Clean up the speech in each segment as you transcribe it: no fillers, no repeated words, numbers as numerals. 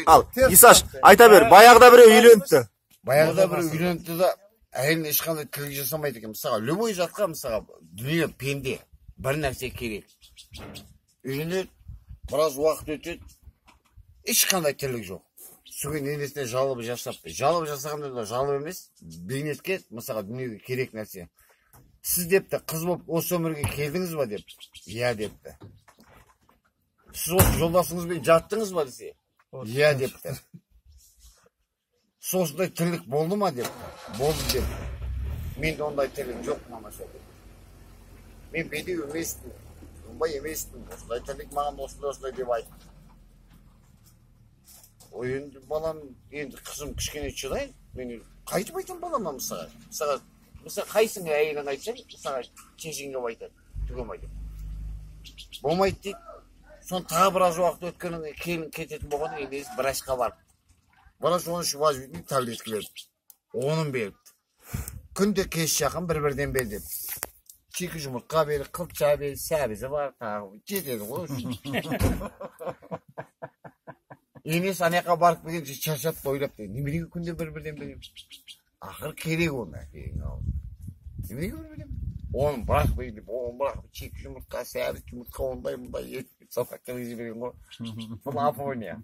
Al, Исаш, айта бер, баяғыда біреу үйленіпті. Баяғыда біреу үйленіпті да, әйеліне ешқандай тірлік жасамайды екен. Мысалға, любой жатқа, мысалға, дүние пенде, бір нәрсе керек. Үйленеді, біраз уақыт өтеді, ешқандай тірлік жоқ. Сөген енесіне жалобы жасапты. Жалобы жасағанда да жалобы емес, бейнетке, мысалға, дүниеге керек нәрсе. Сіз депті, қыз болып осы өмірге келдіңіз ба депті. Иә депті. Сіз осы жолдасыңызбен жаттыңыз ба десе? Иә депті. Осындай тірлік болды ма депті. Болды депті. Менде ондай тірлік жоқ мамаша депті. Мен бедеу емеспін, оңбай емеспін. Осындай тірлік маған осындай деп айтты. Ой, енді балам, енді қызым кішкене шыдайын. Мен қайтып айтам балама мысаға. Мысаға қайсың әйелің айтсаң, мысаға шешеңе айтады, түгем айтады. Болмайды дейді. Сон тағы біраз уақыт өткеннен келін кететін болғанда енді врачқа барып. Врач оны шұбазбейтін таблетка берді. Оның берді. Күнде кеш жақын бір-бірден бер деп. Чекі жұмыртқа бер, қылтша бер, сәбізі бар, тағы жетеді ғой. Енесі анаяққа барып келгенше шаршап ойлап дейді. Неменеге күнде бір-бірден берем? Ақыр керек оны. Неменеге бір-бірден? Оның бірақ бейді, оның бірақ чекі жұмыртқа, сәбіз жұмыртқа, ондай ет. Сапаққа берген ғой. Бұл Афония.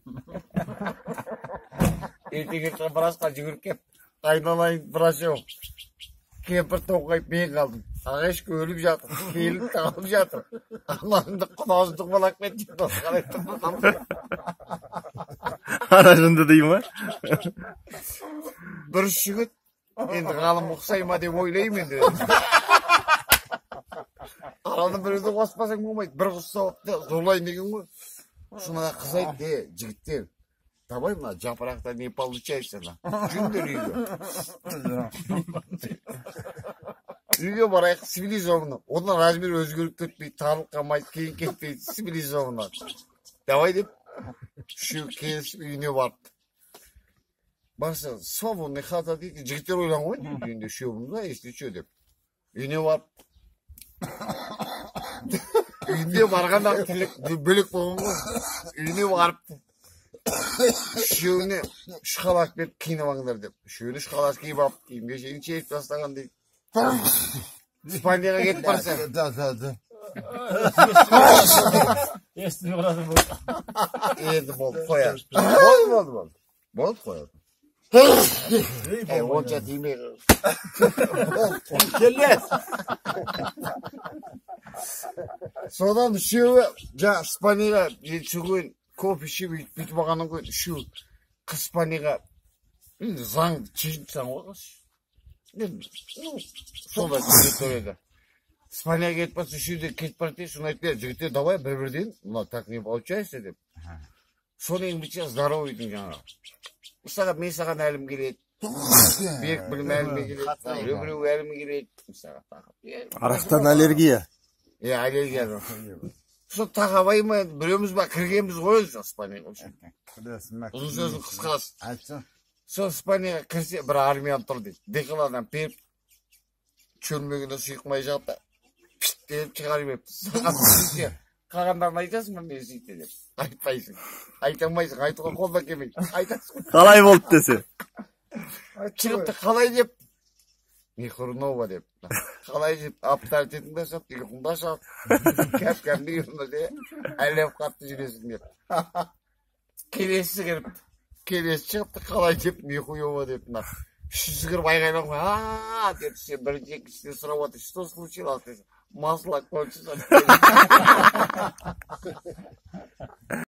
Ертеңге врачқа жүгіріп кеп, айналайын врач жоқ. Кемпір тоқайып мен қалдым. Ағашқа өліп жатыр, келіп тағып жатыр. Анаңды құдазды құмалақ мен жетіп қалай тұрмын. Анашынды дей ма? Бір жігіт, енді ғалым ұқсай ма деп ойлаймын енді. Араны біреуді қоспасаң болмайды. Бір қыз сауыпты зорлайын деген ғой. Шына қыз айтты, жігіттер. Давай мына жапырақта не получается на. Жүндер үйге. Үйге барайық цивилизованно. Оның размері өзгеріп кетпейді, тарылқамайды, кейін кетпейді, цивилизованно. Давай деп, үшеу келісіп үйіне барыпты. Барса, свободный хата дейді, жігіттер ойлан ғой, үйінде үшеуіміз ба, если что деп. Үйіне барып. Үйіне барғанда тірлік бөлек болған ғой. Үйіне барыпты. Үшеуіне шқалас беріп киініп алыңдар деп. Үшеуіне шқалас киіп алып, киімге шейін шейіп тастаған дейді. Испанияға кетіп барса. Да. Естіне барады болды. Енді болды, қояды. Болды, қояды. Онша тимей. Келес. Содан үшеуі, Испанияға шығуын, кофе ішіп бүйтіп бағанын қойын, үшеуі Испанияға заңды чешінсаң оғаш. Сонда жігіттер Испанияға кетіп барса, үшеуде кетіп барды, соны айтты, жігіттер, давай бір-бірден, так не получается деп. Соны ең бітсе здоровыйдың жаңағы. Мысаға мен саған әлім келеді, бек білім әліме келеді, біреу әліме келеді. Арақтан аллергия. Аллергия жоқ. Сол тағабай ма, біреуміз ба кіргенбіз ғой өзі Испанияға. Ұзын сөзін қысқасы. Сол Испанияға кірсе бір армиян тұр дейді. Декаладан періп, чөлмегіне сұйықмай жағып, пішт деп шығарып епті. Қағандарын айтасың ба мен сөйте деп. Айтпайсың. Айтамайсың, айтуға қолда келмейді. Айтасың. Қалай болды десе? Шығыпты қалай деп. Михурнова деп. Қалай деп, авторитетің да шап, ұйқың да шап. Кәп-кәмді ұйқыңда де, әлем қатты жүресің деп. Келесі кіріп, келесі шығыпты қалай деп, Михурнова деп. Үшісі кіріп айғайлан ғой, ааа деп, сен бірінші екіншісіне сұрап отыр, что случилось? Масло кончится.